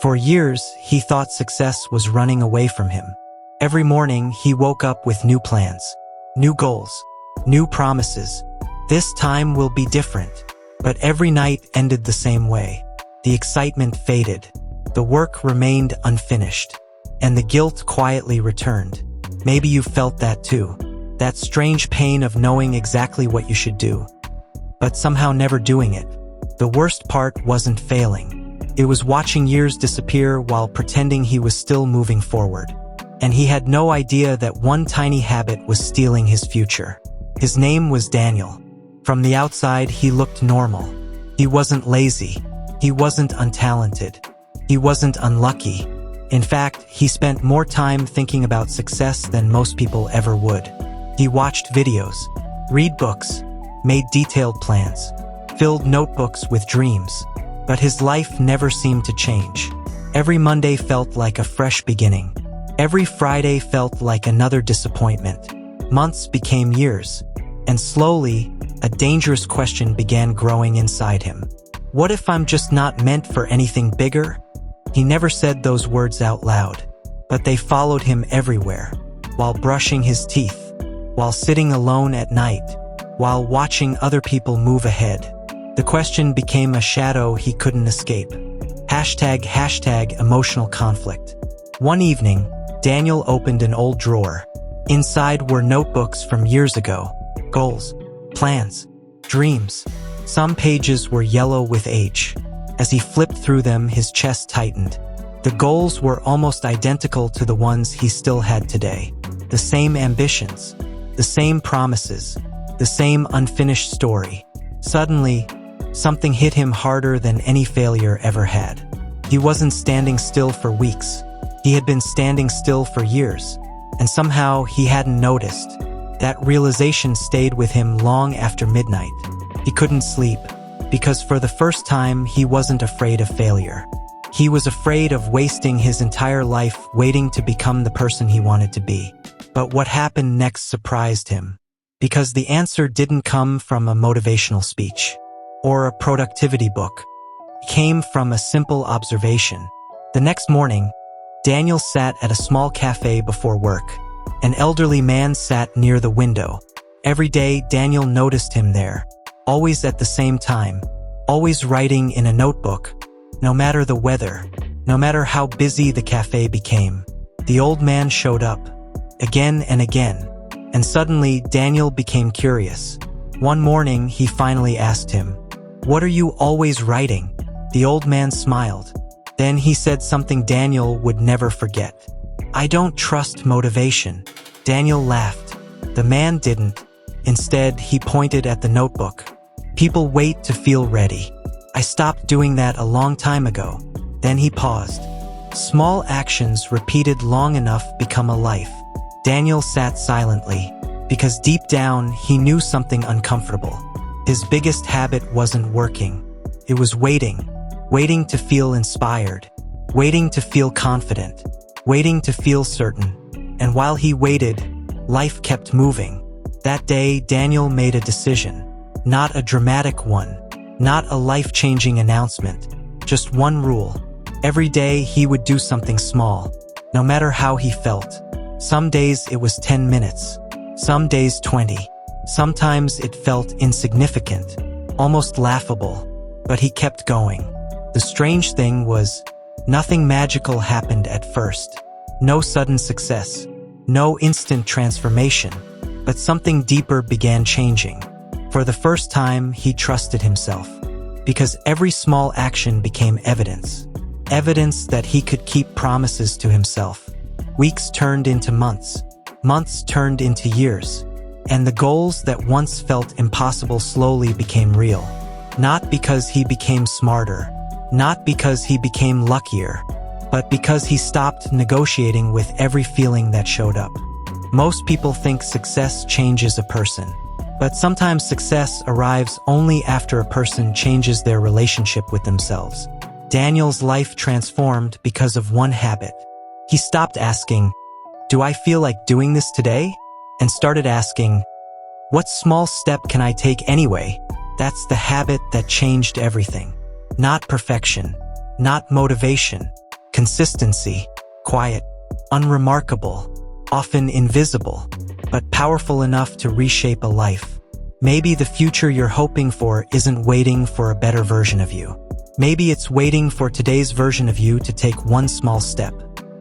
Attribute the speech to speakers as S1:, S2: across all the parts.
S1: For years, he thought success was running away from him. Every morning, he woke up with new plans, new goals, new promises. This time will be different. But every night ended the same way. The excitement faded. The work remained unfinished. And the guilt quietly returned. Maybe you felt that too. That strange pain of knowing exactly what you should do, but somehow never doing it. The worst part wasn't failing. It was watching years disappear while pretending he was still moving forward. And he had no idea that one tiny habit was stealing his future. His name was Daniel. From the outside, he looked normal. He wasn't lazy. He wasn't untalented. He wasn't unlucky. In fact, he spent more time thinking about success than most people ever would. He watched videos, read books, made detailed plans, filled notebooks with dreams. But his life never seemed to change. Every Monday felt like a fresh beginning. Every Friday felt like another disappointment. Months became years. And slowly, a dangerous question began growing inside him. What if I'm just not meant for anything bigger? He never said those words out loud, but they followed him everywhere. While brushing his teeth, while sitting alone at night, while watching other people move ahead. The question became a shadow he couldn't escape. ## emotional conflict. One evening, Daniel opened an old drawer. Inside were notebooks from years ago. Goals, plans, dreams. Some pages were yellow with age. As he flipped through them, his chest tightened. The goals were almost identical to the ones he still had today. The same ambitions, the same promises, the same unfinished story. Suddenly, something hit him harder than any failure ever had. He wasn't standing still for weeks. He had been standing still for years, and somehow he hadn't noticed. That realization stayed with him long after midnight. He couldn't sleep, because for the first time he wasn't afraid of failure. He was afraid of wasting his entire life waiting to become the person he wanted to be. But what happened next surprised him, because the answer didn't come from a motivational speech or a productivity book. It came from a simple observation. The next morning, Daniel sat at a small cafe before work. An elderly man sat near the window. Every day, Daniel noticed him there, always at the same time, always writing in a notebook. No matter the weather, no matter how busy the cafe became, the old man showed up, again and again. And suddenly, Daniel became curious. One morning, he finally asked him, "What are you always writing?" The old man smiled. Then he said something Daniel would never forget. "I don't trust motivation." Daniel laughed. The man didn't. Instead, he pointed at the notebook. "People wait to feel ready. I stopped doing that a long time ago." Then he paused. Small actions repeated long enough become a life. Daniel sat silently, because deep down he knew something uncomfortable. His biggest habit wasn't working. It was waiting. Waiting to feel inspired. Waiting to feel confident. Waiting to feel certain. And while he waited, life kept moving. That day, Daniel made a decision. Not a dramatic one. Not a life-changing announcement. Just one rule. Every day he would do something small, no matter how he felt. Some days it was 10 minutes. Some days 20. Sometimes it felt insignificant, almost laughable. But he kept going. The strange thing was, nothing magical happened at first. No sudden success. No instant transformation. But something deeper began changing. For the first time, he trusted himself. Because every small action became evidence. Evidence that he could keep promises to himself. Weeks turned into months. Months turned into years. And the goals that once felt impossible slowly became real. Not because he became smarter. Not because he became luckier. But because he stopped negotiating with every feeling that showed up. Most people think success changes a person. But sometimes success arrives only after a person changes their relationship with themselves. Daniel's life transformed because of one habit. He stopped asking, "Do I feel like doing this today?" and started asking, "What small step can I take anyway?" That's the habit that changed everything. Not perfection, not motivation, Consistency, quiet, unremarkable, often invisible, but powerful enough to reshape a life. Maybe the future you're hoping for isn't waiting for a better version of you. Maybe it's waiting for today's version of you to take one small step.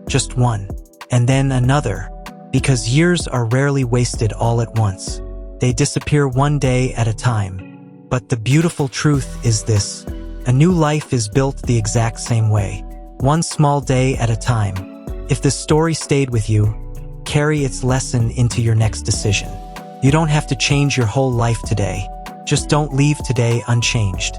S1: Just one. And then another. Because years are rarely wasted all at once. They disappear one day at a time. But the beautiful truth is this. A new life is built the exact same way. One small day at a time. If this story stayed with you, carry its lesson into your next decision. You don't have to change your whole life today. Just don't leave today unchanged.